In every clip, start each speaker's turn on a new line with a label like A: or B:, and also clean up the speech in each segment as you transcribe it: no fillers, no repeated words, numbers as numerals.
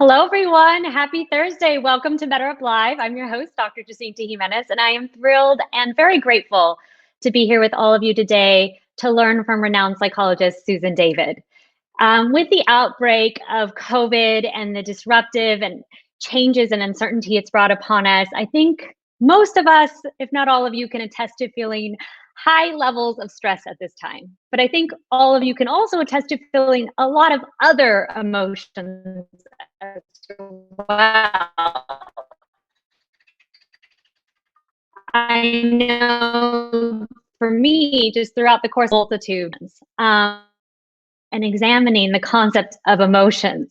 A: Hello, everyone. Happy Thursday. Welcome to BetterUp Live. I'm your host, Dr. Jacinta Jimenez, and I am thrilled and very grateful to be here with all of you today to learn from renowned psychologist Susan David. With the outbreak of COVID and the disruptive and changes and uncertainty it's brought upon us, I think most of us, if not all of you, can attest to feeling high levels of stress at this time. But I think all of you can also attest to feeling a lot of other emotions as well. I know for me, just throughout the course of multitudes, and examining the concept of emotions.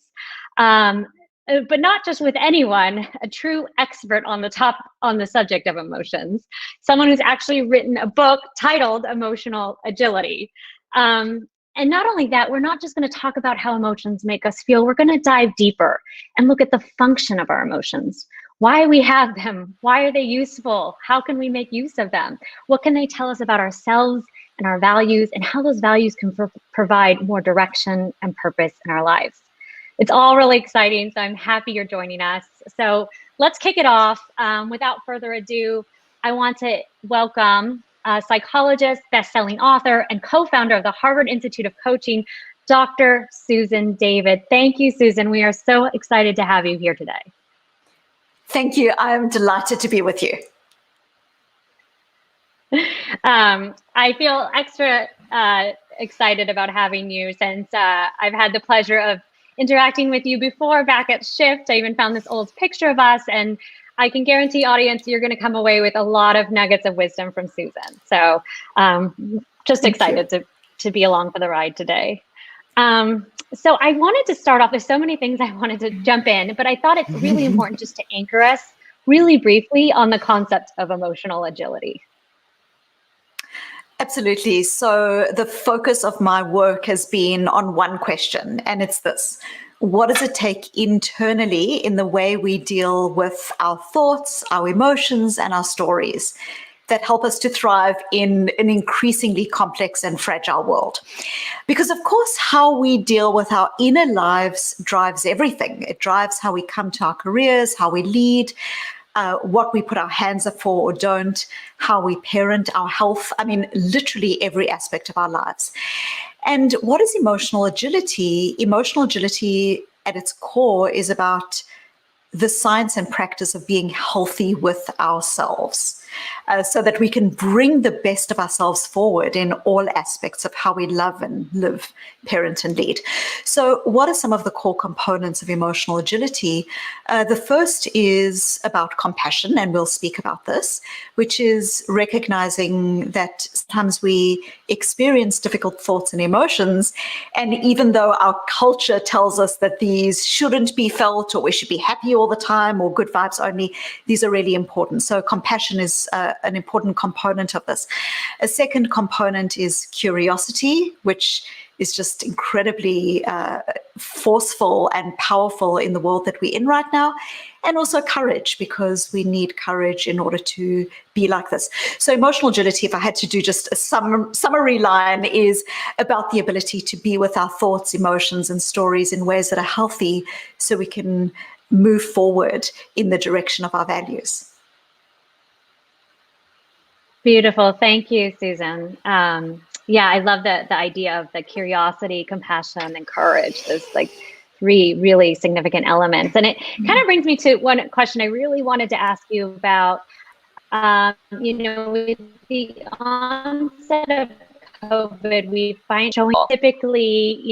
A: But not just with anyone, a true expert on the subject of emotions, someone who's actually written a book titled Emotional Agility. And not only that, we're not just going to talk about how emotions make us feel, we're going to dive deeper and look at the function of our emotions. Why we have them, why are they useful, how can we make use of them, what can they tell us about ourselves and our values, and how those values can provide more direction and purpose in our lives. It's all really exciting, so I'm happy you're joining us. So let's kick it off. Without further ado, I want to welcome psychologist, best-selling author, and co-founder of the Harvard Institute of Coaching, Dr. Susan David. Thank you, Susan. We are so excited to have you here today.
B: Thank you. I'm delighted to be with you.
A: I feel extra excited about having you since I've had the pleasure of interacting with you before back at Shift. I even found this old picture of us, and I can guarantee audience you're going to come away with a lot of nuggets of wisdom from Susan. So just excited to be along for the ride today. So I wanted to start off, there's so many things I wanted to jump in, but I thought it's really important just to anchor us really briefly on the concept of emotional agility.
B: Absolutely. So the focus of my work has been on one question, and it's this: what does it take internally in the way we deal with our thoughts, our emotions, and our stories that help us to thrive in an increasingly complex and fragile world? Because of course, how we deal with our inner lives drives everything. It drives how we come to our careers, how we lead, what we put our hands up for or don't, how we parent, our health. I mean, literally every aspect of our lives. And what is emotional agility? Emotional agility at its core is about the science and practice of being healthy with ourselves, so that we can bring the best of ourselves forward in all aspects of how we love and live, parent, and lead. So what are some of the core components of emotional agility? The first is about compassion, and we'll speak about this, which is recognizing that sometimes we experience difficult thoughts and emotions, and even though our culture tells us that these shouldn't be felt, or we should be happy all the time, or good vibes only, these are really important. So compassion is an important component of this. A second component is curiosity, which is just incredibly forceful and powerful in the world that we're in right now. And also courage, because we need courage in order to be like this. So emotional agility, if I had to do just a summary line, is about the ability to be with our thoughts, emotions, and stories in ways that are healthy, so we can move forward in the direction of our values.
A: Beautiful. Thank you, Susan. Yeah, I love the idea of the curiosity, compassion, and courage. Those like three really significant elements. And it kind of brings me to one question I really wanted to ask you about. With the onset of COVID, we find showing typically,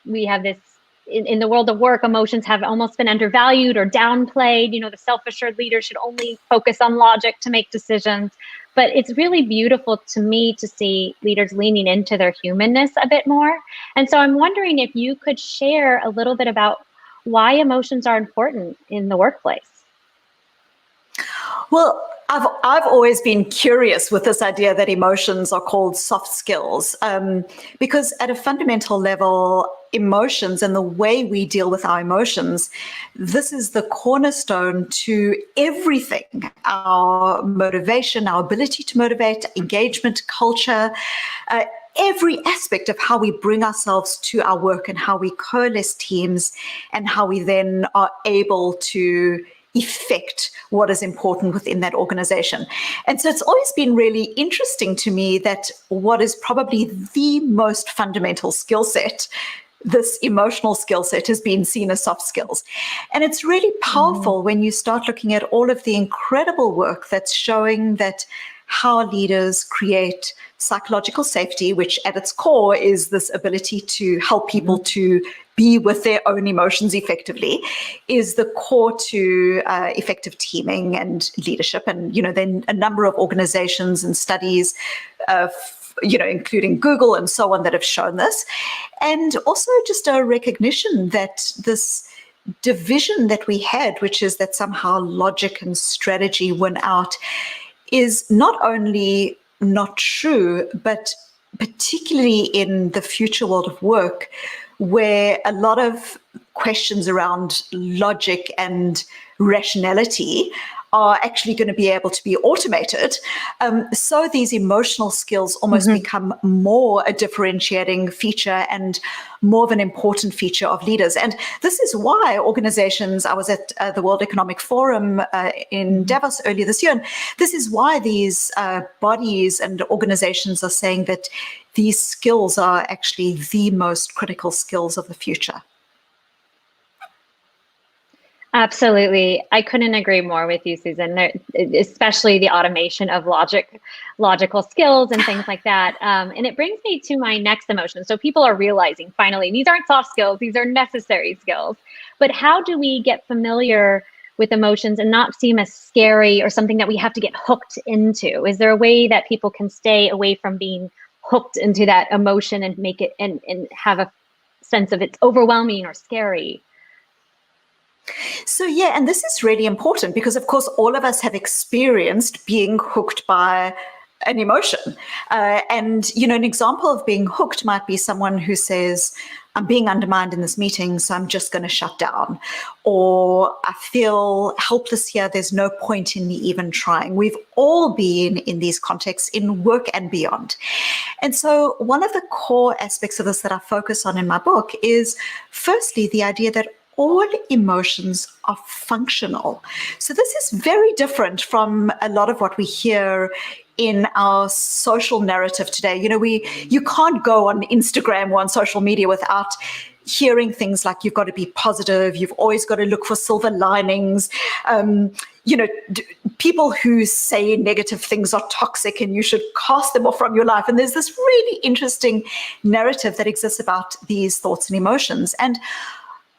A: we have this in the world of work, emotions have almost been undervalued or downplayed. The self-assured leader should only focus on logic to make decisions. But it's really beautiful to me to see leaders leaning into their humanness a bit more. And so I'm wondering if you could share a little bit about why emotions are important in the workplace.
B: Well, I've always been curious with this idea that emotions are called soft skills, because at a fundamental level, emotions and the way we deal with our emotions, this is the cornerstone to everything: our motivation, our ability to motivate, engagement, culture. every aspect of how we bring ourselves to our work and how we coalesce teams and how we then are able to effect what is important within that organization. And so it's always been really interesting to me that what is probably the most fundamental skill set, this emotional skill set, has been seen as soft skills. And it's really powerful when you start looking at all of the incredible work that's showing that how leaders create psychological safety, which at its core is this ability to help people to be with their own emotions effectively, is the core to effective teaming and leadership. And, then a number of organizations and studies, including Google and so on, that have shown this. And also just a recognition that this division that we had, which is that somehow logic and strategy win out, is not only not true, but particularly in the future world of work, where a lot of questions around logic and rationality are actually going to be able to be automated. So these emotional skills almost become more a differentiating feature and more of an important feature of leaders. And this is why organizations, I was at the World Economic Forum in Davos earlier this year, and this is why these bodies and organizations are saying that these skills are actually the most critical skills of the future.
A: Absolutely. I couldn't agree more with you, Susan, especially the automation of logical skills and things like that. And it brings me to my next emotion. So people are realizing finally, these aren't soft skills, these are necessary skills. But how do we get familiar with emotions and not seem as scary or something that we have to get hooked into? Is there a way that people can stay away from being hooked into that emotion and make it and have a sense of it's overwhelming or scary?
B: So, yeah, and this is really important because, of course, all of us have experienced being hooked by an emotion. And, an example of being hooked might be someone who says, I'm being undermined in this meeting, so I'm just going to shut down. Or I feel helpless here. There's no point in me even trying. We've all been in these contexts in work and beyond. And so one of the core aspects of this that I focus on in my book is, firstly, the idea that all emotions are functional. So this is very different from a lot of what we hear in our social narrative today. You can't go on Instagram or on social media without hearing things like you've got to be positive, you've always got to look for silver linings. People who say negative things are toxic and you should cast them off from your life. And there's this really interesting narrative that exists about these thoughts and emotions. And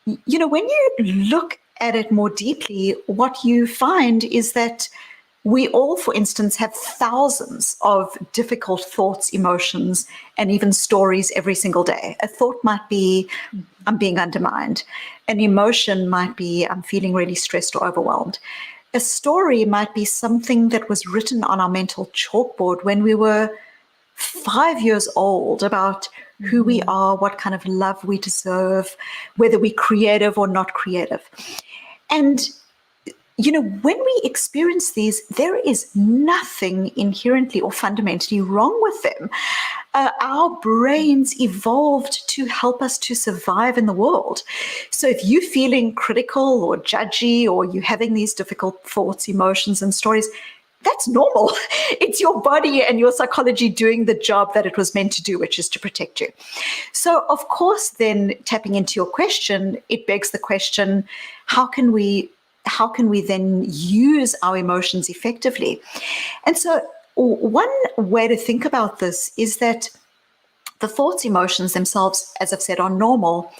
B: when you look at it more deeply, what you find is that we all, for instance, have thousands of difficult thoughts, emotions, and even stories every single day. A thought might be, I'm being undermined. An emotion might be, I'm feeling really stressed or overwhelmed. A story might be something that was written on our mental chalkboard when we were 5 years old about who we are, what kind of love we deserve, whether we're creative or not creative. And, when we experience these, there is nothing inherently or fundamentally wrong with them. Our brains evolved to help us to survive in the world. So if you're feeling critical or judgy, or you're having these difficult thoughts, emotions, and stories, that's normal. It's your body and your psychology doing the job that it was meant to do, which is to protect you. So, of course, then tapping into your question, it begs the question, how can we then use our emotions effectively? And so one way to think about this is that the thoughts, emotions themselves, as I've said, are normal.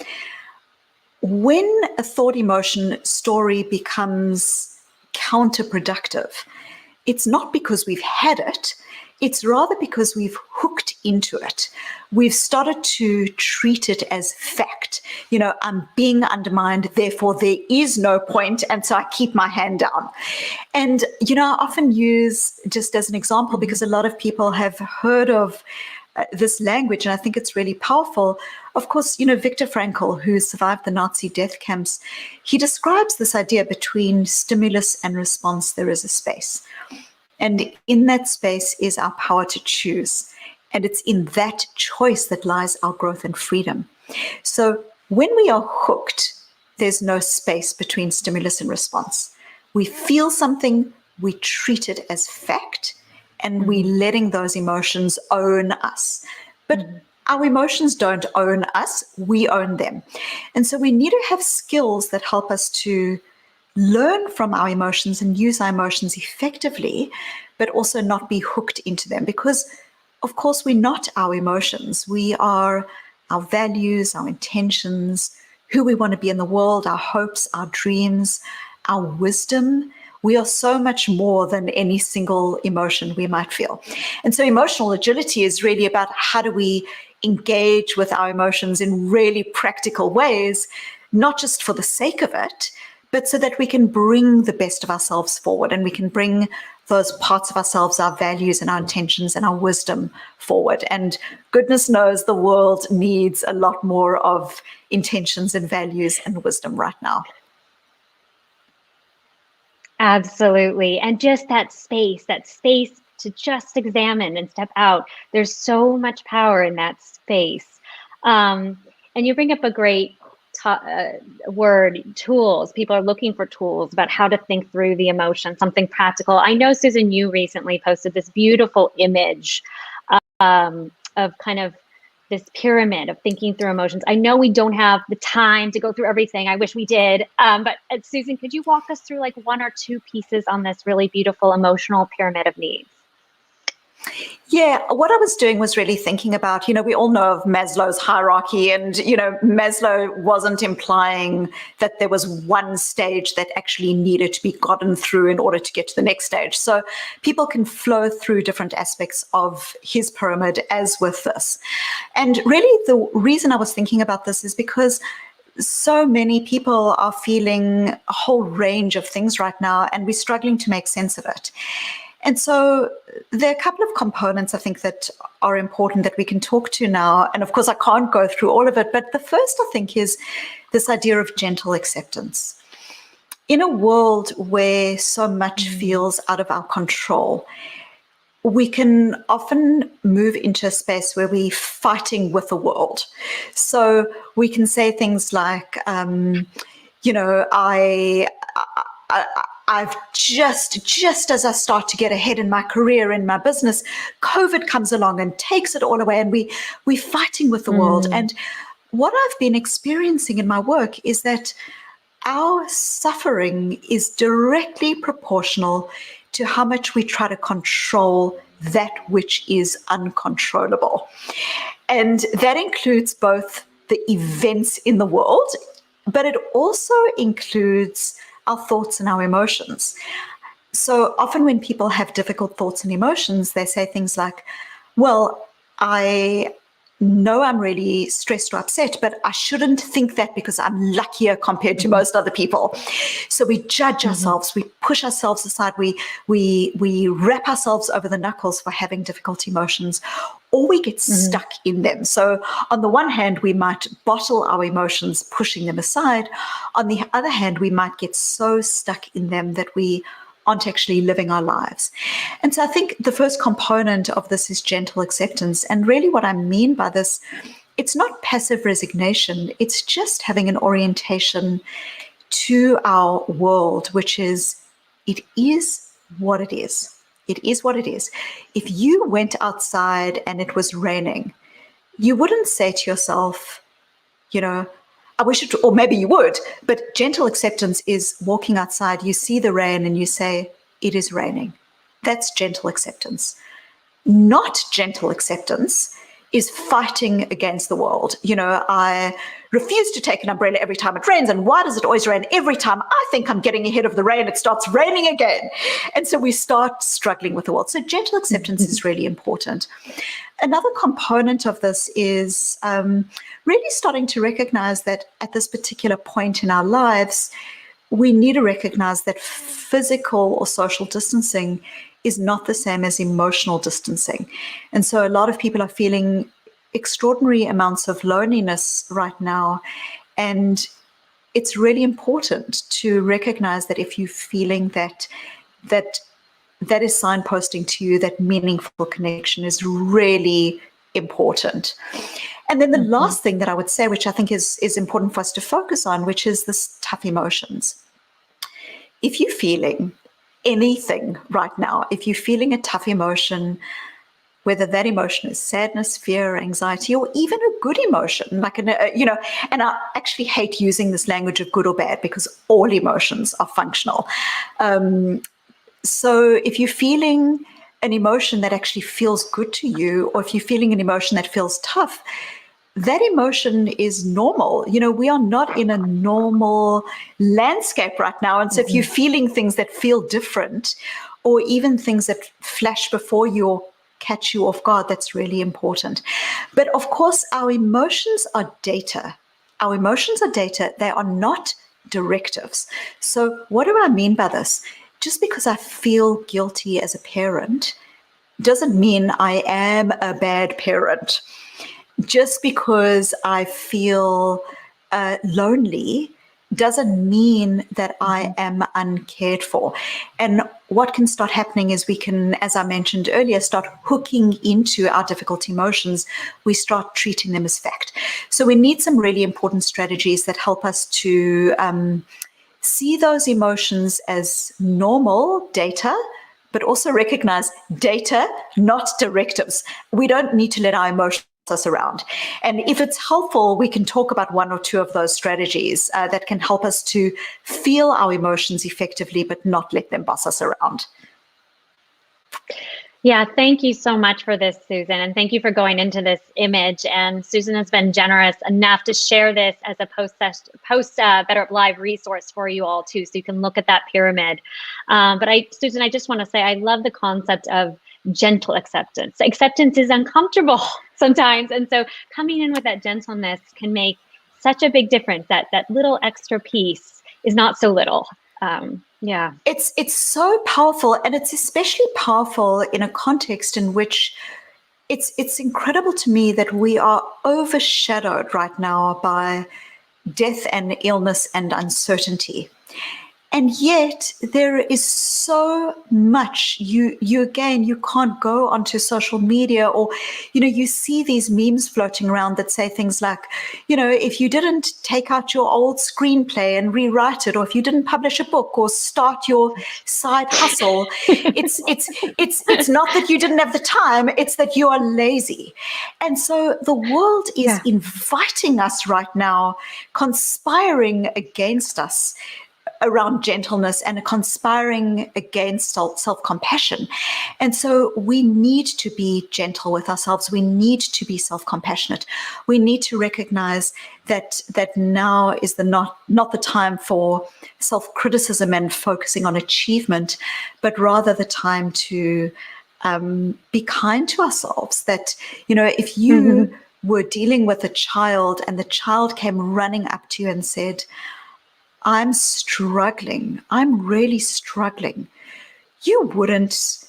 B: When a thought, emotion, story becomes counterproductive, it's not because we've had it, it's rather because we've hooked into it. We've started to treat it as fact. I'm being undermined, therefore there is no point, and so I keep my hand down. And, I often use, just as an example, because a lot of people have heard of this language, and I think it's really powerful. Of course, Viktor Frankl, who survived the Nazi death camps, he describes this idea between stimulus and response, there is a space. And in that space is our power to choose. And it's in that choice that lies our growth and freedom. So when we are hooked, there's no space between stimulus and response. We feel something, we treat it as fact, and we letting those emotions own us. But our emotions don't own us, we own them. And so we need to have skills that help us to learn from our emotions and use our emotions effectively, but also not be hooked into them. Because, of course, we're not our emotions. We are our values, our intentions, who we want to be in the world, our hopes, our dreams, our wisdom. We are so much more than any single emotion we might feel. And so emotional agility is really about how do we engage with our emotions in really practical ways, not just for the sake of it, but so that we can bring the best of ourselves forward and we can bring those parts of ourselves, our values and our intentions and our wisdom forward. And goodness knows the world needs a lot more of intentions and values and wisdom right now.
A: Absolutely. And just that space to just examine and step out. There's so much power in that space. And you bring up a great word, tools. People are looking for tools about how to think through the emotion, something practical. I know, Susan, you recently posted this beautiful image of kind of this pyramid of thinking through emotions. I know we don't have the time to go through everything. I wish we did. But Susan, could you walk us through like one or two pieces on this really beautiful emotional pyramid of needs?
B: Yeah, what I was doing was really thinking about, we all know of Maslow's hierarchy, and, Maslow wasn't implying that there was one stage that actually needed to be gotten through in order to get to the next stage. So people can flow through different aspects of his pyramid as with this. And really the reason I was thinking about this is because so many people are feeling a whole range of things right now, and we're struggling to make sense of it. And so there are a couple of components I think that are important that we can talk to now. And of course, I can't go through all of it, but the first I think is this idea of gentle acceptance. In a world where so much feels out of our control, we can often move into a space where we're fighting with the world. So we can say things like, I've just as I start to get ahead in my career, in my business, COVID comes along and takes it all away, and we're fighting with the world. And what I've been experiencing in my work is that our suffering is directly proportional to how much we try to control that which is uncontrollable. And that includes both the events in the world, but it also includes our thoughts and our emotions. So often when people have difficult thoughts and emotions, they say things like, well, I know I'm really stressed or upset, but I shouldn't think that because I'm luckier compared to most other people. So we judge ourselves, we push ourselves aside, we wrap ourselves over the knuckles for having difficult emotions, or we get stuck in them. So on the one hand, we might bottle our emotions, pushing them aside. On the other hand, we might get so stuck in them that we aren't actually living our lives. And so I think the first component of this is gentle acceptance. And really what I mean by this, it's not passive resignation. It's just having an orientation to our world, which is, it is what it is. It is what it is. If you went outside and it was raining, you wouldn't say to yourself, I wish it, or maybe you would, but gentle acceptance is walking outside, you see the rain and you say, it is raining. That's gentle acceptance. Not gentle acceptance is fighting against the world. I refuse to take an umbrella every time it rains. And why does it always rain every time I think I'm getting ahead of the rain? It starts raining again. And so we start struggling with the world. So gentle acceptance is really important. Another component of this is really starting to recognize that at this particular point in our lives, we need to recognize that physical or social distancing is not the same as emotional distancing. And so a lot of people are feeling extraordinary amounts of loneliness right now. And it's really important to recognize that if you're feeling that that is signposting to you that meaningful connection is really important. And then the last thing that I would say, which I think is important for us to focus on, which is this tough emotions. If you're feeling anything right now, if you're feeling a tough emotion, whether that emotion is sadness, fear, anxiety, or even a good emotion, like, and I actually hate using this language of good or bad because all emotions are functional. So if you're feeling an emotion that actually feels good to you, or if you're feeling an emotion that feels tough, that emotion is normal. We are not in a normal landscape right now. And so if you're feeling things that feel different, or even things that flash before you or catch you off guard, that's really important. But of course, our emotions are data. Our emotions are data. They are not directives. So what do I mean by this? Just because I feel guilty as a parent doesn't mean I am a bad parent. Just because I feel lonely doesn't mean that I am uncared for. And what can start happening is we can, as I mentioned earlier, start hooking into our difficult emotions. We start treating them as fact. So we need some really important strategies that help us to see those emotions as normal data, but also recognize data, not directives. We don't need to let our emotions us around. And if it's helpful, we can talk about one or two of those strategies that can help us to feel our emotions effectively, but not let them boss us around.
A: Yeah, thank you so much for this, Susan. And thank you for going into this image. And Susan has been generous enough to share this as a post BetterUp Live resource for you all too, so you can look at that pyramid. But Susan, I just want to say, I love the concept of gentle acceptance. Acceptance is uncomfortable sometimes. And so coming in with that gentleness can make such a big difference. That little extra piece is not so little. Yeah.
B: It's so powerful, and it's especially powerful in a context in which it's incredible to me that we are overshadowed right now by death and illness and uncertainty. And yet there is so much. You can't go onto social media, or, you see these memes floating around that say things like, if you didn't take out your old screenplay and rewrite it, or if you didn't publish a book or start your side hustle, it's not that you didn't have the time, it's that you are lazy. And so the world is inviting us right now, conspiring against us around gentleness and conspiring against self-compassion. And so we need to be gentle with ourselves. We need to be self-compassionate. We need to recognize that now is not the time for self-criticism and focusing on achievement, but rather the time to be kind to ourselves. That, if you were dealing with a child and the child came running up to you and said, I'm struggling, I'm really struggling, you wouldn't,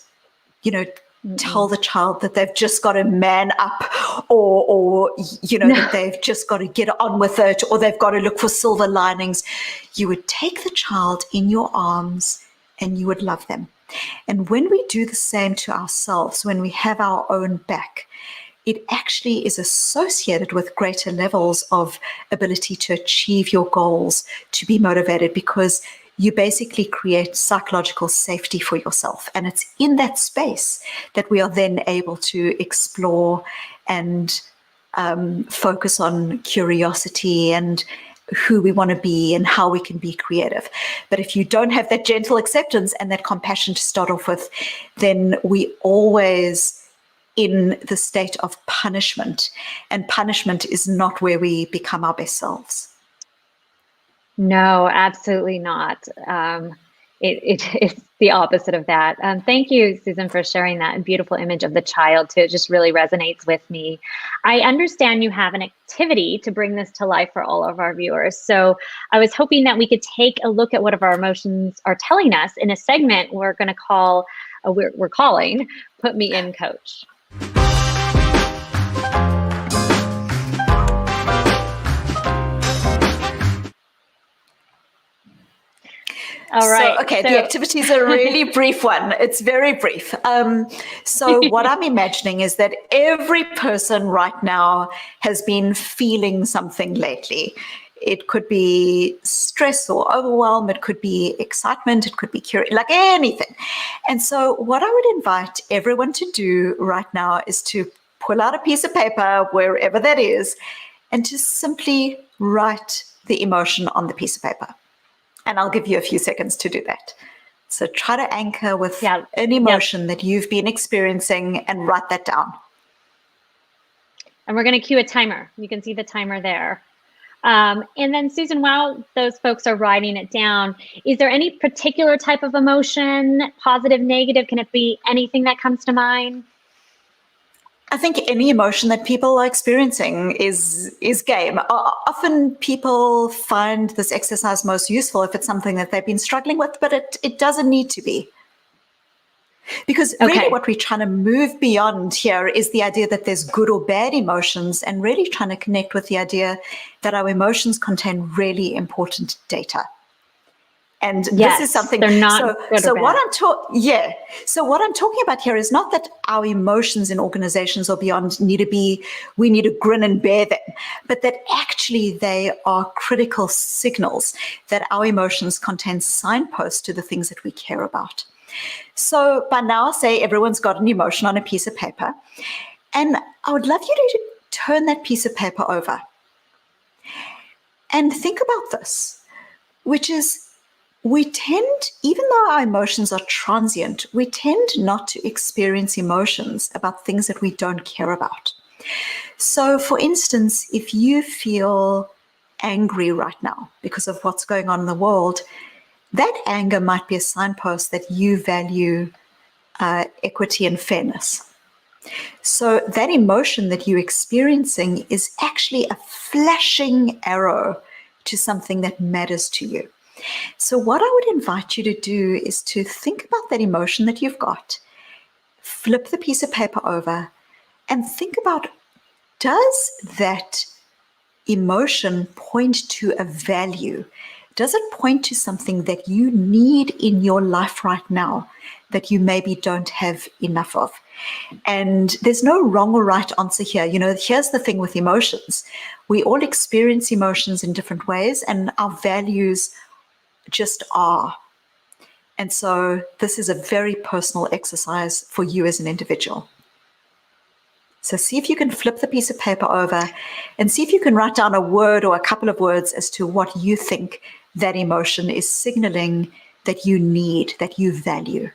B: tell the child that they've just got to man up, or that they've just got to get on with it, or they've got to look for silver linings. You would take the child in your arms and you would love them. And when we do the same to ourselves, when we have our own back, it actually is associated with greater levels of ability to achieve your goals, to be motivated, because you basically create psychological safety for yourself. And it's in that space that we are then able to explore and focus on curiosity and who we want to be and how we can be creative. But if you don't have that gentle acceptance and that compassion to start off with, then we always in the state of punishment, and punishment is not where we become our best selves.
A: No, absolutely not. It's the opposite of that. Thank you, Susan, for sharing that beautiful image of the child too. It just really resonates with me. I understand you have an activity to bring this to life for all of our viewers. So I was hoping that we could take a look at what our emotions are telling us in a segment we're going to call, we're calling Put Me In, Coach. All right.
B: Okay, the activity is a really brief one. It's very brief. So what I'm imagining is that every person right now has been feeling something lately. It could be stress or overwhelm. It could be excitement. It could be curiosity, like anything. And so what I would invite everyone to do right now is to pull out a piece of paper, wherever that is, and to simply write the emotion on the piece of paper. And I'll give you a few seconds to do that. So try to anchor with an emotion that you've been experiencing and write that down.
A: And we're going to cue a timer. You can see the timer there. And then, Susan, while those folks are writing it down, is there any particular type of emotion, positive, negative? Can it be anything that comes to mind?
B: I think any emotion that people are experiencing is game. Often people find this exercise most useful if it's something that they've been struggling with, but it doesn't need to be. Because really what we're trying to move beyond here is the idea that there's good or bad emotions, and really trying to connect with the idea that our emotions contain really important data. And this is something.
A: They're not good or bad.
B: So what I'm talking about here is not that our emotions in organizations or beyond we need to grin and bear them, but that actually they are critical signals that our emotions contain signposts to the things that we care about. So by now, say everyone's got an emotion on a piece of paper, and I would love you to turn that piece of paper over and think about this, which is, we tend, even though our emotions are transient, we tend not to experience emotions about things that we don't care about. So for instance, if you feel angry right now because of what's going on in the world, that anger might be a signpost that you value equity and fairness. So that emotion that you're experiencing is actually a flashing arrow to something that matters to you. So what I would invite you to do is to think about that emotion that you've got, flip the piece of paper over, and think about, does that emotion point to a value? Does it point to something that you need in your life right now that you maybe don't have enough of? And there's no wrong or right answer here. You know, here's the thing with emotions. We all experience emotions in different ways, and our values just are. And so this is a very personal exercise for you as an individual. So see if you can flip the piece of paper over and see if you can write down a word or a couple of words as to what you think that emotion is signaling that you need, that you value.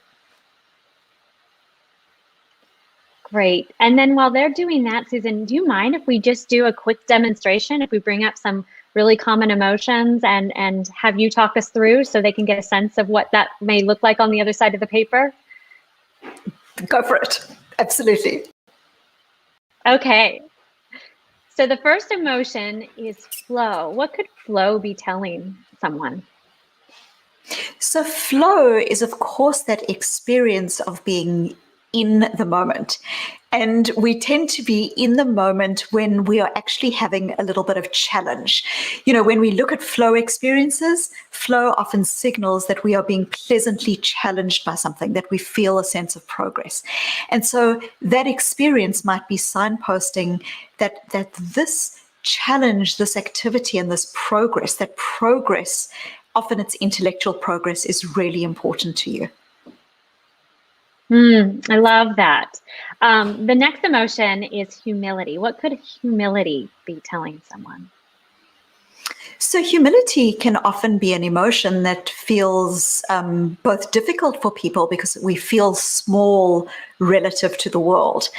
A: Great. And then while they're doing that, Susan, do you mind if we just do a quick demonstration, if we bring up some really common emotions and have you talk us through so they can get a sense of what that may look like on the other side of the paper?
B: Go for it. Absolutely.
A: Okay. So the first emotion is flow. What could flow be telling someone?
B: So flow is, of course, that experience of being in the moment. And we tend to be in the moment when we are actually having a little bit of challenge. You know, when we look at flow experiences, flow often signals that we are being pleasantly challenged by something, that we feel a sense of progress. And so that experience might be signposting that this challenge, this activity, and this progress, that progress, often it's intellectual progress, is really important to you.
A: I love that. The next emotion is humility. What could humility be telling someone?
B: So humility can often be an emotion that feels both difficult for people because we feel small relative to the world.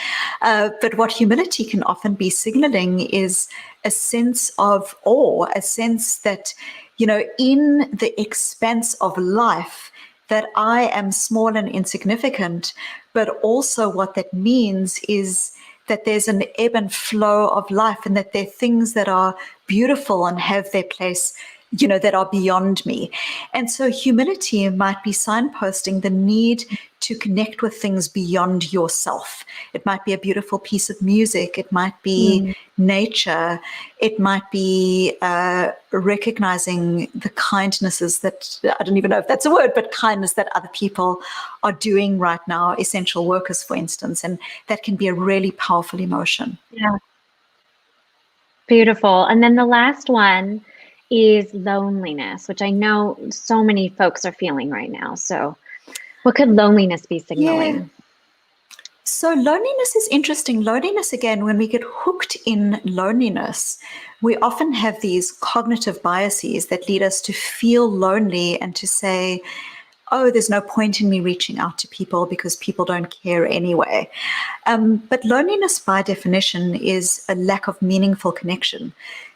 B: But what humility can often be signaling is a sense of awe, a sense that, you know, in the expanse of life, that I am small and insignificant, but also what that means is that there's an ebb and flow of life, and that there are things that are beautiful and have their place, you know, that are beyond me. And so humility might be signposting the need to connect with things beyond yourself. It might be a beautiful piece of music. It might be nature. It might be recognizing the kindnesses that, I don't even know if that's a word, but kindness that other people are doing right now, essential workers, for instance. And that can be a really powerful emotion.
A: Yeah. Beautiful. And then the last one is loneliness, which I know so many folks are feeling right now. So what could loneliness be signaling?
B: Yeah. So loneliness is interesting. Loneliness, again, when we get hooked in loneliness, we often have these cognitive biases that lead us to feel lonely and to say, oh, there's no point in me reaching out to people because people don't care anyway. But loneliness, by definition, is a lack of meaningful connection.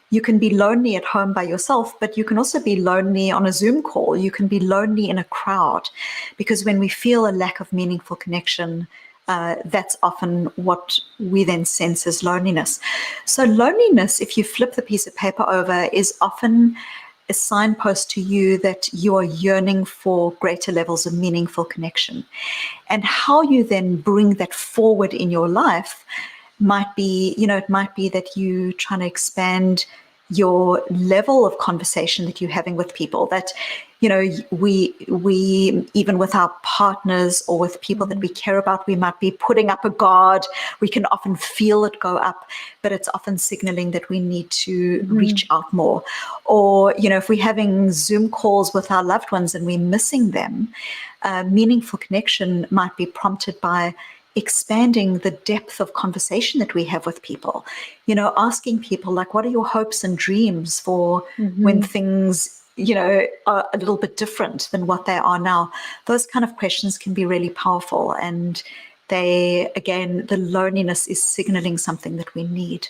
B: You can be lonely at home by yourself, but you can also be lonely on a Zoom call. You can be lonely in a crowd, because when we feel a lack of meaningful connection, that's often what we then sense as loneliness. So loneliness, if you flip the piece of paper over, is often a signpost to you that you are yearning for greater levels of meaningful connection. And how you then bring that forward in your life might be, it might be that you trying to expand your level of conversation that you're having with people, that, we even with our partners or with people that we care about, we might be putting up a guard. We can often feel it go up, but it's often signaling that we need to reach out more. Or, if we're having Zoom calls with our loved ones and we're missing them, meaningful connection might be prompted by expanding the depth of conversation that we have with people, asking people like, what are your hopes and dreams for when things, are a little bit different than what they are now? Those kind of questions can be really powerful. And they, again, the loneliness is signaling something that we need.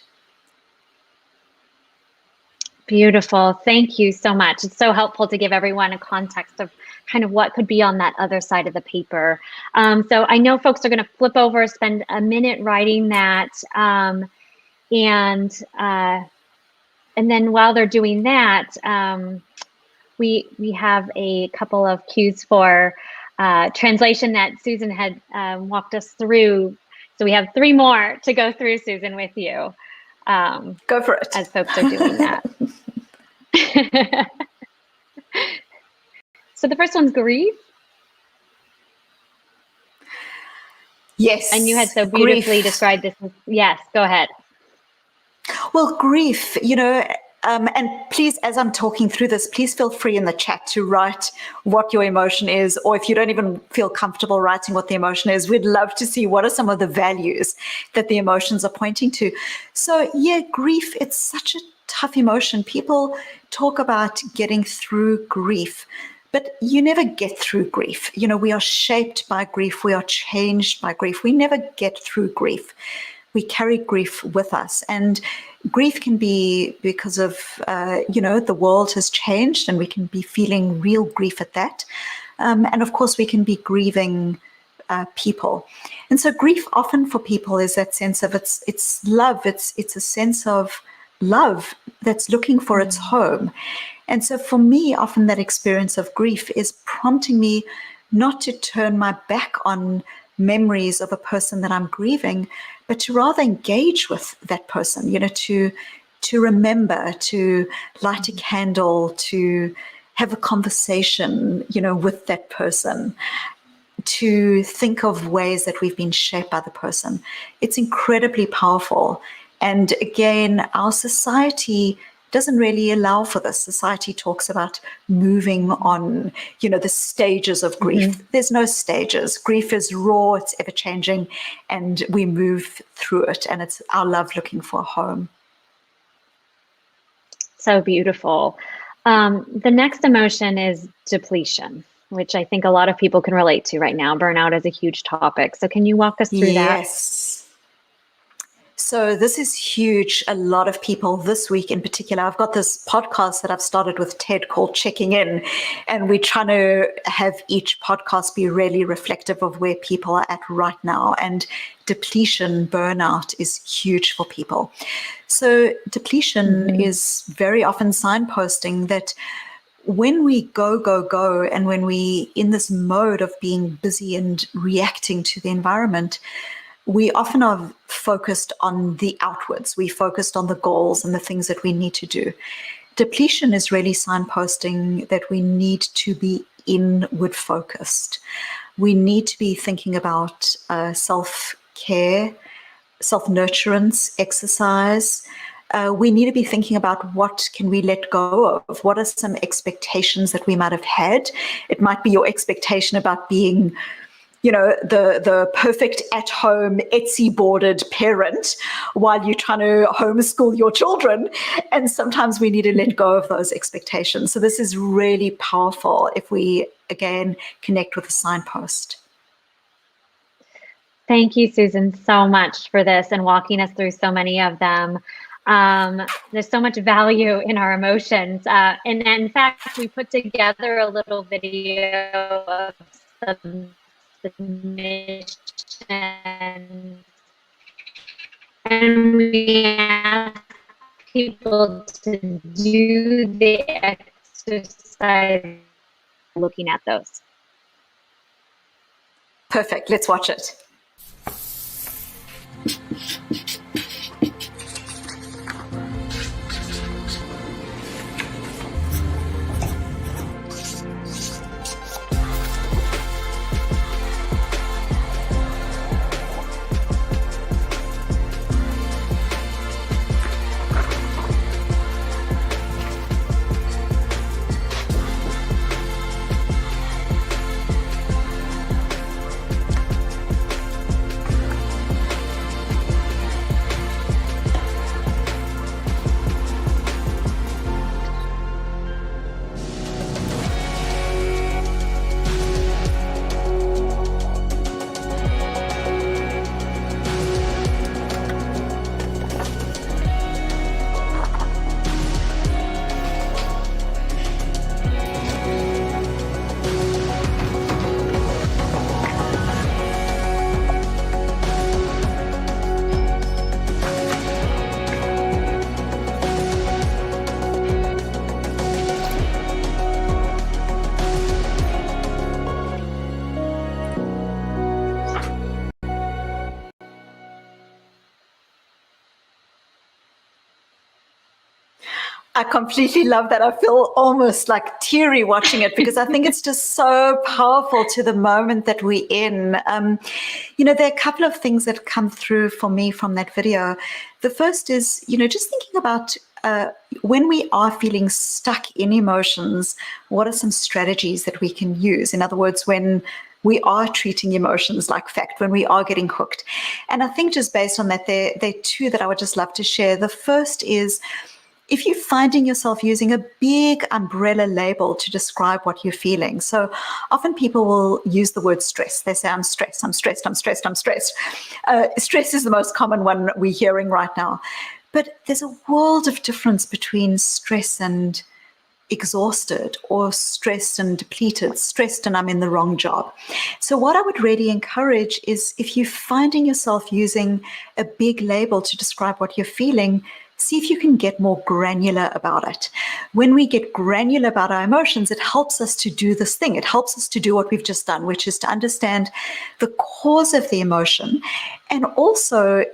A: Beautiful. Thank you so much. It's so helpful to give everyone a context of kind of what could be on that other side of the paper. So I know folks are going to flip over, spend a minute writing that, and then while they're doing that, we have a couple of cues for translation that Susan had walked us through. So we have 3 more to go through, Susan, with you.
B: Go for it.
A: As folks are doing that. So the first one's grief.
B: Yes.
A: And you had so beautifully
B: grief.
A: described this. Yes, go ahead.
B: Well, grief, and please, as I'm talking through this, please feel free in the chat to write what your emotion is, or if you don't even feel comfortable writing what the emotion is, we'd love to see what are some of the values that the emotions are pointing to. So yeah, grief, it's such a tough emotion. People talk about getting through grief, but you never get through grief. We are shaped by grief. We are changed by grief. We never get through grief. We carry grief with us. And grief can be because of, the world has changed, and we can be feeling real grief at that. And of course, we can be grieving people. And so grief often for people is that sense of it's love. It's a sense of love that's looking for its home. And so for me, often that experience of grief is prompting me not to turn my back on memories of a person that I'm grieving, but to rather engage with that person, to remember, to light a candle, to have a conversation, with that person, to think of ways that we've been shaped by the person. It's incredibly powerful. And again, our society doesn't really allow for this. Society talks about moving on, the stages of grief. There's no stages. Grief is raw, it's ever changing, and we move through it, and it's our love looking for a home.
A: So beautiful. The next emotion is depletion, which I think a lot of people can relate to right now. Burnout is a huge topic. So can you walk us through that?
B: Yes. So this is huge. A lot of people this week in particular, I've got this podcast that I've started with Ted called Checking In, and we're trying to have each podcast be really reflective of where people are at right now. And depletion, burnout is huge for people. So depletion is very often signposting that when we go, and when we in this mode of being busy and reacting to the environment, we often are focused on the outwards. We focused on the goals and the things that we need to do. Depletion is really signposting that we need to be inward focused. We need to be thinking about self-care, self-nurturance, exercise. We need to be thinking about what can we let go of? What are some expectations that we might have had? It might be your expectation about being, the perfect at-home Etsy boarded parent while you're trying to homeschool your children. And sometimes we need to let go of those expectations. So this is really powerful if we, again, connect with a signpost.
A: Thank you, Susan, so much for this and walking us through so many of them. There's so much value in our emotions. And in fact, we put together a little video of some submissions, and we asked people to do the exercise looking at those.
B: Perfect. Let's watch it. I completely love that. I feel almost like teary watching it because I think it's just so powerful to the moment that we're in. There are a couple of things that come through for me from that video. The first is, just thinking about when we are feeling stuck in emotions, what are some strategies that we can use? In other words, when we are treating emotions like fact, when we are getting hooked. And I think just based on that, there are two that I would just love to share. The first is, if you're finding yourself using a big umbrella label to describe what you're feeling. So often people will use the word stress. They say, I'm stressed, I'm stressed, I'm stressed, I'm stressed. Stress is the most common one we're hearing right now. But there's a world of difference between stress and exhausted, or stressed and depleted, stressed and I'm in the wrong job. So what I would really encourage is, if you're finding yourself using a big label to describe what you're feeling, see if you can get more granular about it. When we get granular about our emotions, it helps us to do this thing. It helps us to do what we've just done, which is to understand the cause of the emotion. And also,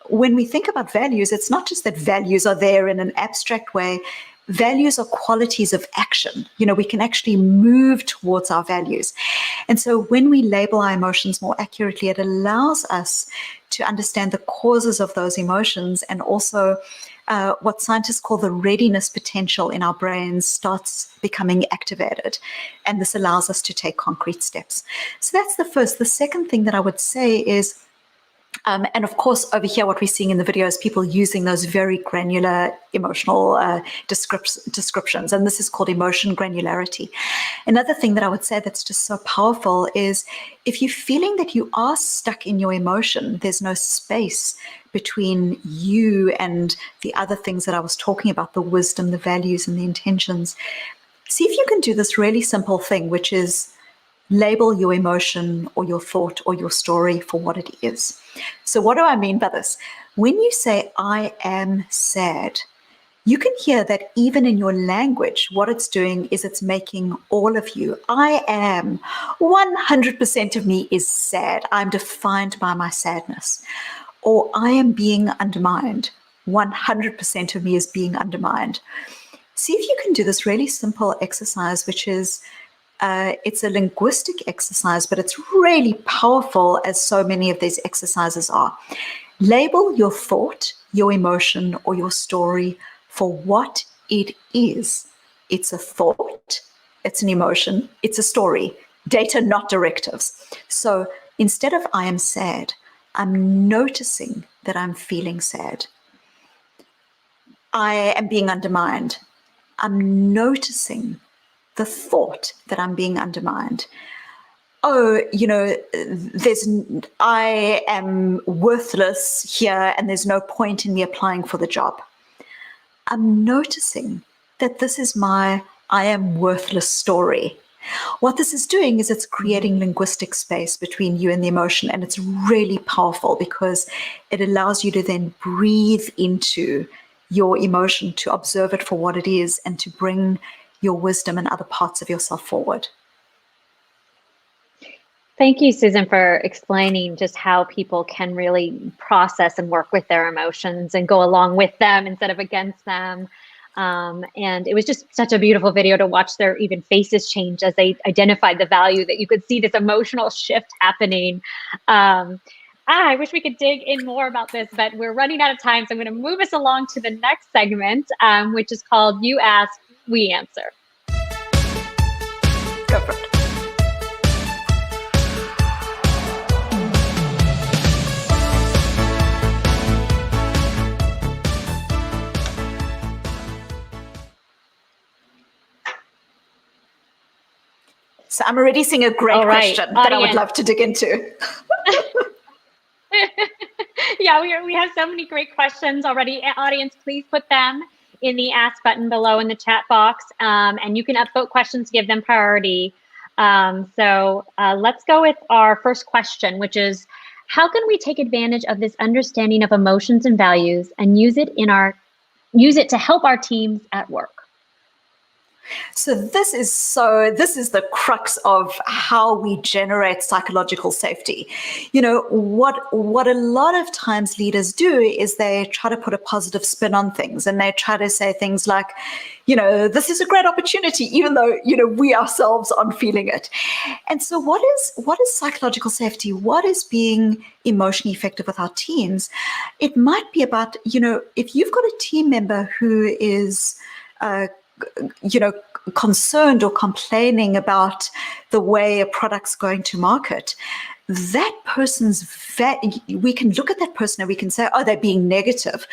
B: when we think about values, it's not just that values are there in an abstract way. Values are qualities of action. We can actually move towards our values. And so when we label our emotions more accurately, it allows us to understand the causes of those emotions, and also what scientists call the readiness potential in our brains starts becoming activated. And this allows us to take concrete steps. So that's the first. The second thing that I would say is, and of course, over here, what we're seeing in the video is people using those very granular emotional descriptions, and this is called emotion granularity. Another thing that I would say that's just so powerful is, if you're feeling that you are stuck in your emotion, there's no space between you and the other things that I was talking about, the wisdom, the values, and the intentions. See if you can do this really simple thing, which is label your emotion or your thought or your story for what it is. So what do I mean by this? When you say, I am sad, you can hear that even in your language, what it's doing is it's making all of you. I am 100% of me is sad. I'm defined by my sadness. Or I am being undermined. 100% of me is being undermined. See if you can do this really simple exercise, which is it's a linguistic exercise, but it's really powerful, as so many of these exercises are. Label your thought, your emotion, or your story for what it is. It's a thought, it's an emotion, it's a story. Data, not directives. So instead of I am sad, I'm noticing that I'm feeling sad. I am being undermined. I'm noticing the thought that I'm being undermined. Oh, I am worthless here and there's no point in me applying for the job. I'm noticing that this is my I am worthless story. What this is doing is it's creating linguistic space between you and the emotion, and it's really powerful because it allows you to then breathe into your emotion, to observe it for what it is, and to bring your wisdom and other parts of yourself forward.
A: Thank you, Susan, for explaining just how people can really process and work with their emotions and go along with them instead of against them. And it was just such a beautiful video to watch their even faces change as they identified the value, that you could see this emotional shift happening. I wish we could dig in more about this, but we're running out of time. So I'm going to move us along to the next segment, which is called You Ask, We Answer.
B: Go for it. So I'm already seeing a great question that I would love to dig into.
A: Yeah, we have so many great questions already. Audience, please put them in the ask button below in the chat box, and you can upvote questions, give them priority. So let's go with our first question, which is, how can we take advantage of this understanding of emotions and values and use it to help our teams at work?
B: So this is the crux of how we generate psychological safety. What a lot of times leaders do is they try to put a positive spin on things, and they try to say things like, this is a great opportunity, even though, we ourselves aren't feeling it. And so what is psychological safety? What is being emotionally effective with our teams? It might be about, if you've got a team member who is concerned or complaining about the way a product's going to market, that person's we can look at that person and we can say, oh, they're being negative.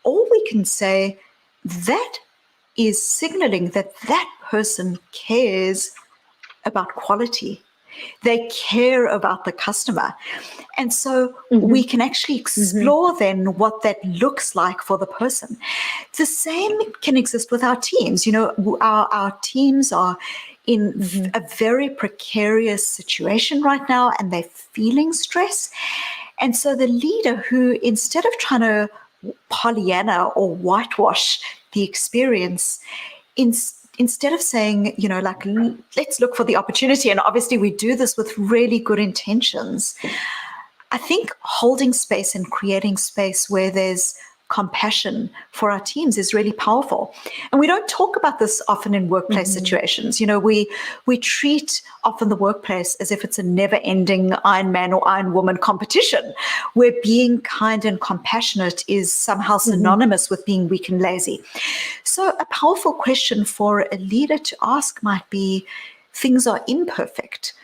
B: Or we can say that is signaling that person cares about quality. They care about the customer. And so we can actually explore then what that looks like for the person. The same can exist with our teams. Our teams are in a very precarious situation right now, and they're feeling stress. And so the leader who, instead of trying to Pollyanna or whitewash the experience, instead of saying, let's look for the opportunity, and obviously we do this with really good intentions, I think holding space and creating space where there's compassion for our teams is really powerful. And we don't talk about this often in workplace situations. We treat often the workplace as if it's a never-ending Iron Man or Iron Woman competition, where being kind and compassionate is somehow synonymous with being weak and lazy. So a powerful question for a leader to ask might be, things are imperfect.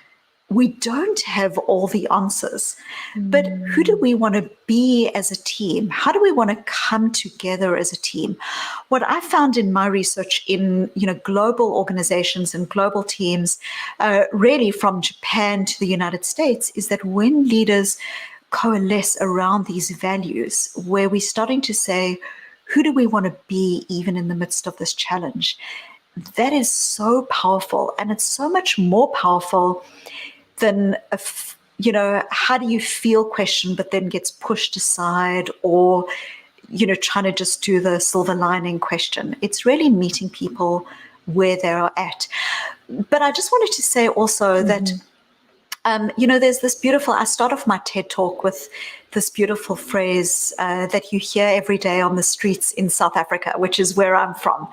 B: We don't have all the answers, but who do we want to be as a team? How do we want to come together as a team? What I found in my research in global organizations and global teams, really from Japan to the United States, is that when leaders coalesce around these values, where we're starting to say, who do we want to be even in the midst of this challenge? That is so powerful, and it's so much more powerful than how do you feel question, but then gets pushed aside, or trying to just do the silver lining question. It's really meeting people where they are at. But I just wanted to say also that, there's this beautiful, I start off my TED talk with this beautiful phrase that you hear every day on the streets in South Africa, which is where I'm from.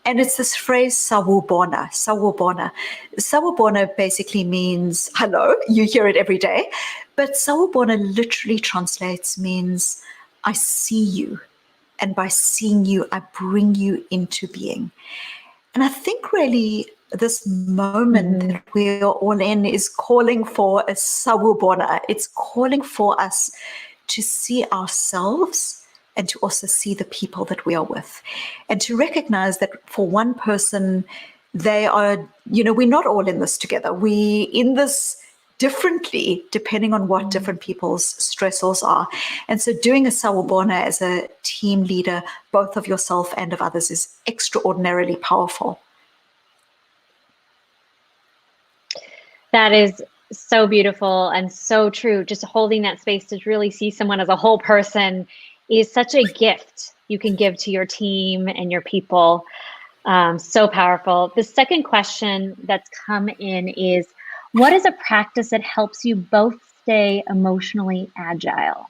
B: And it's this phrase, sawubona, sawubona. Sawubona basically means hello. You hear it every day. But sawubona literally translates means I see you. And by seeing you, I bring you into being. And I think really this moment that we're all in is calling for a sawubona. It's calling for us to see ourselves and to also see the people that we are with. And to recognize that for one person, they are, we're not all in this together. We in this differently, depending on what different people's stressors are. And so doing a sawubona as a team leader, both of yourself and of others, is extraordinarily powerful.
A: That is so beautiful and so true. Just holding that space to really see someone as a whole person is such a gift you can give to your team and your people. So powerful. The second question that's come in is, what is a practice that helps you both stay emotionally agile?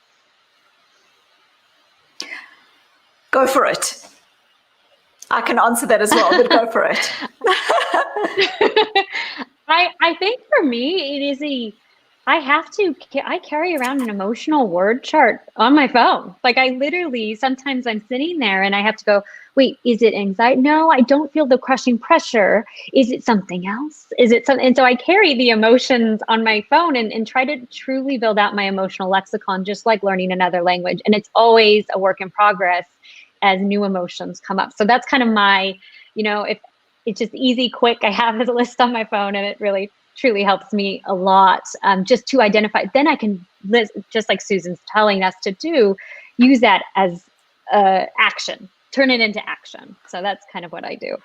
B: Go for it. I can answer that as well, but go for it.
A: I think for me, it is I carry around an emotional word chart on my phone. Like I literally, sometimes I'm sitting there and I have to go, wait, is it anxiety? No, I don't feel the crushing pressure. Is it something else? Is it something? And so I carry the emotions on my phone and try to truly build out my emotional lexicon, just like learning another language. And it's always a work in progress as new emotions come up. So that's kind of my, if it's just easy, quick, I have this list on my phone and it really truly helps me a lot, just to identify. Then I can, just like Susan's telling us to do, use that as action, turn it into action. So that's kind of what I do.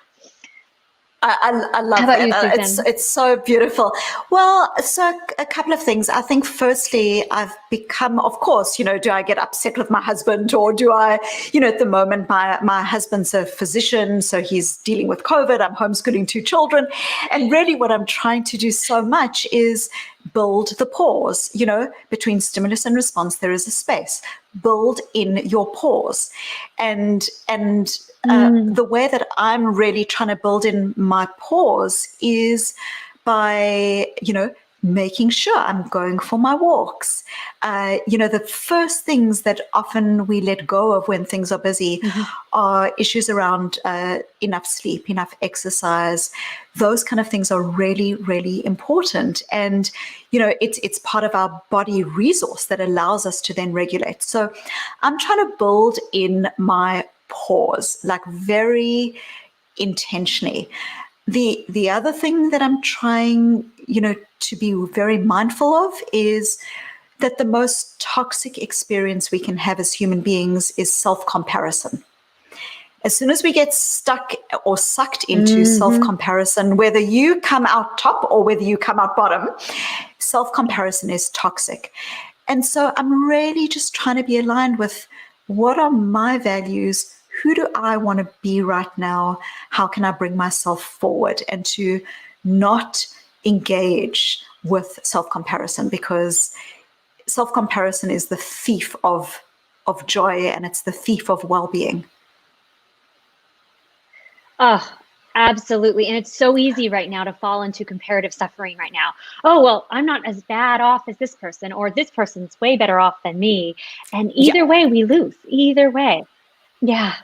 B: I love
A: How about
B: that.
A: You, Susan?
B: It's so beautiful. Well, so a couple of things. I think firstly, I've become, of course, do I get upset with my husband, or do I, at the moment, my husband's a physician, so he's dealing with COVID. I'm homeschooling 2 children. And really what I'm trying to do so much is build the pause, between stimulus and response, there is a space. Build in your pause. And the way that I'm really trying to build in my pause is by, making sure I'm going for my walks. The first things that often we let go of when things are busy are issues around enough sleep, enough exercise. Those kind of things are really, really important. And, it's part of our body resource that allows us to then regulate. So I'm trying to build in my pause, like very intentionally. The other thing that I'm trying, to be very mindful of is that the most toxic experience we can have as human beings is self-comparison. As soon as we get stuck or sucked into self-comparison, whether you come out top or whether you come out bottom, self-comparison is toxic. And so I'm really just trying to be aligned with, what are my values? Who do I want to be right now? How can I bring myself forward? And to not engage with self-comparison, because self-comparison is the thief of joy, and it's the thief of well-being.
A: Oh, absolutely. And it's so easy right now to fall into comparative suffering right now. Oh, well, I'm not as bad off as this person, or this person's way better off than me. And either way, we lose. Either way. Yeah.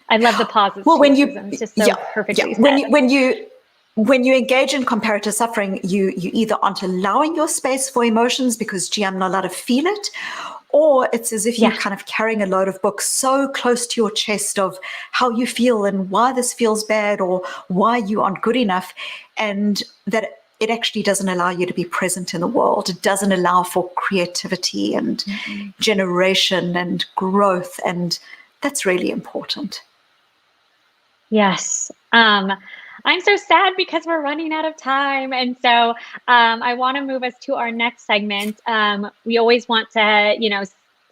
A: I love the pauses.
B: Well, when you,
A: Susan. It's just so perfectly said.
B: When you engage in comparative suffering, you either aren't allowing your space for emotions because, gee, I'm not allowed to feel it, or it's as if you're kind of carrying a load of books so close to your chest of how you feel and why this feels bad or why you aren't good enough, and that it actually doesn't allow you to be present in the world. It doesn't allow for creativity and generation and growth, and that's really important.
A: Yes. I'm so sad because we're running out of time. And so I want to move us to our next segment. We always want to,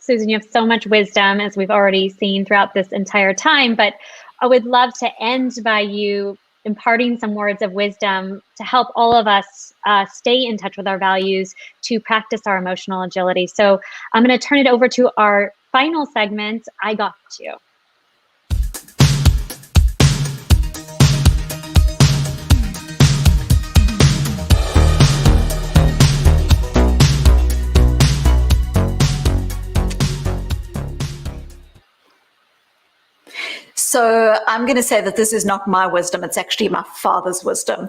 A: Susan, you have so much wisdom, as we've already seen throughout this entire time, but I would love to end by you imparting some words of wisdom to help all of us stay in touch with our values, to practice our emotional agility. So I'm going to turn it over to our final segment, I Got You.
B: So I'm going to say that this is not my wisdom. It's actually my father's wisdom.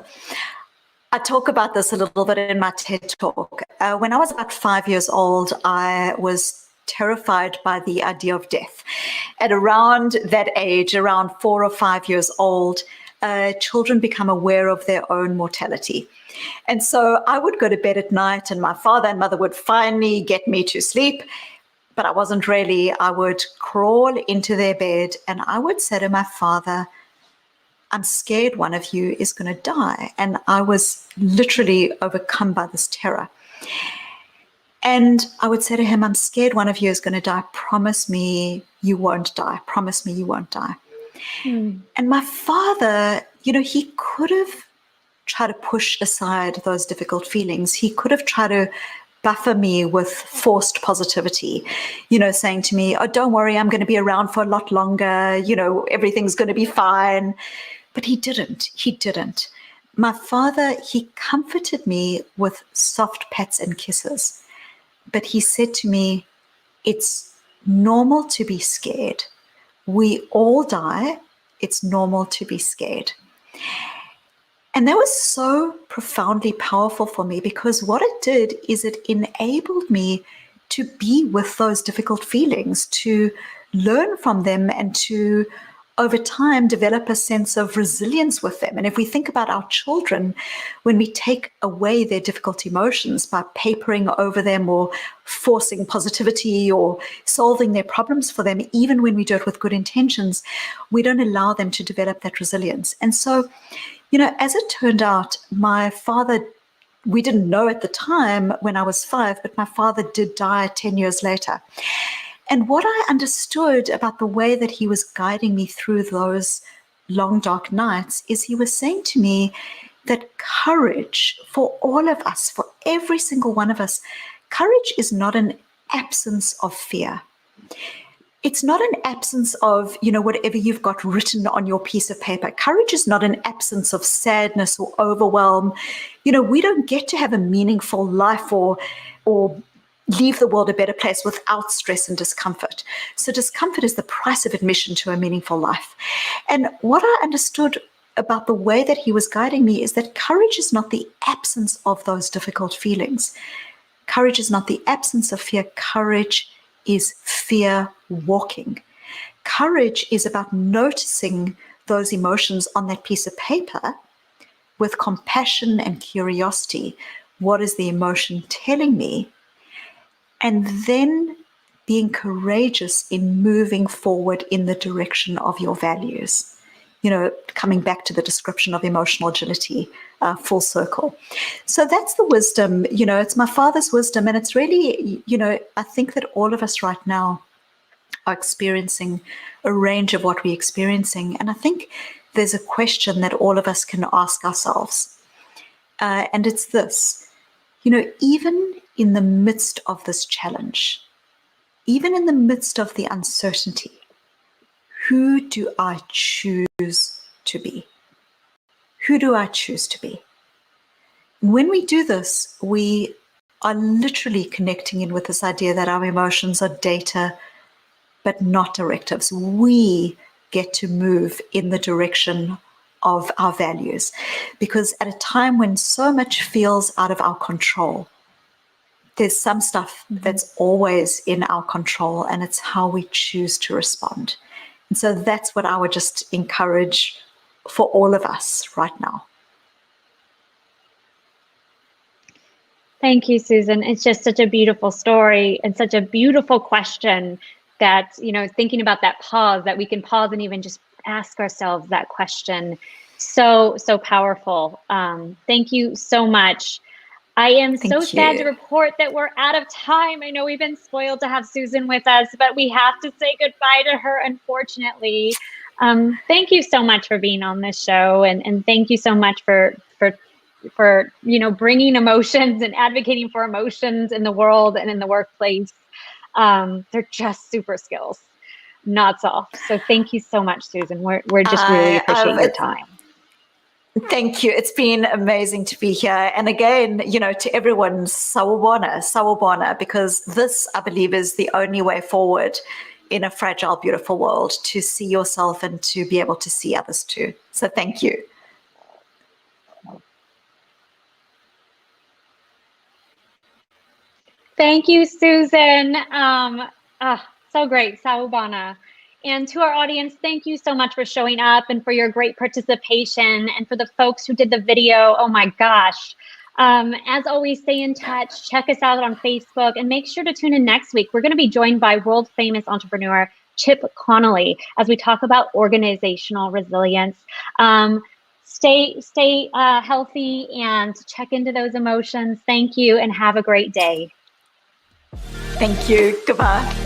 B: I talk about this a little bit in my TED Talk. When I was about 5 years old, I was terrified by the idea of death. At around that age, around 4 or 5 years old, children become aware of their own mortality. And so I would go to bed at night, and my father and mother would finally get me to sleep. But I wasn't really. I would crawl into their bed and I would say to my father, I'm scared one of you is going to die. And I was literally overcome by this terror. And I would say to him, I'm scared one of you is going to die. Promise me you won't die. Promise me you won't die. And my father, he could have tried to push aside those difficult feelings. He could have tried to buffer me with forced positivity, saying to me, oh, don't worry, I'm going to be around for a lot longer, everything's going to be fine. But he didn't. My father, he comforted me with soft pats and kisses. But he said to me, it's normal to be scared. We all die. It's normal to be scared. And that was so profoundly powerful for me, because what it did is it enabled me to be with those difficult feelings, to learn from them, and to, over time, develop a sense of resilience with them. And if we think about our children, when we take away their difficult emotions by papering over them or forcing positivity or solving their problems for them, even when we do it with good intentions, we don't allow them to develop that resilience. And so, as it turned out, my father, we didn't know at the time when I was 5, but my father did die 10 years later. And what I understood about the way that he was guiding me through those long, dark nights is he was saying to me that courage for all of us, for every single one of us, courage is not an absence of fear. It's not an absence of, whatever you've got written on your piece of paper. Courage is not an absence of sadness or overwhelm. We don't get to have a meaningful life or leave the world a better place without stress and discomfort. So discomfort is the price of admission to a meaningful life. And what I understood about the way that he was guiding me is that courage is not the absence of those difficult feelings. Courage is not the absence of fear. Courage is fear walking. Courage is about noticing those emotions on that piece of paper with compassion and curiosity. What is the emotion telling me? And then being courageous in moving forward in the direction of your values. Coming back to the description of emotional agility, full circle. So that's the wisdom, it's my father's wisdom. And it's really, I think that all of us right now are experiencing a range of what we're experiencing. And I think there's a question that all of us can ask ourselves. And it's this, even in the midst of this challenge, even in the midst of the uncertainty, who do I choose to be? Who do I choose to be? And when we do this, we are literally connecting in with this idea that our emotions are data, but not directives. We get to move in the direction of our values. Because at a time when so much feels out of our control, there's some stuff that's always in our control, and it's how we choose to respond. And so that's what I would just encourage for all of us right now.
A: Thank you, Susan. It's just such a beautiful story and such a beautiful question that, thinking about that pause, that we can pause and even just ask ourselves that question. So powerful. Thank you so much. I am so
B: Thank
A: sad to
B: you.
A: report that we're out of time. I know we've been spoiled to have Susan with us, but we have to say goodbye to her, unfortunately. Thank you so much for being on this show, and thank you so much for bringing emotions and advocating for emotions in the world and in the workplace. They're just super skills, not soft. So thank you so much, Susan. We're just really appreciate your time.
B: Thank you. It's been amazing to be here. And again, to everyone, sawubona, because this, I believe, is the only way forward in a fragile, beautiful world, to see yourself and to be able to see others too. So thank you.
A: Thank you, Susan. So great, Sawubona. And to our audience, thank you so much for showing up and for your great participation. And for the folks who did the video, oh my gosh. As always, stay in touch, check us out on Facebook, and make sure to tune in next week. We're going to be joined by world famous entrepreneur Chip Connolly as we talk about organizational resilience. Stay healthy and check into those emotions. Thank you and have a great day.
B: Thank you. Goodbye.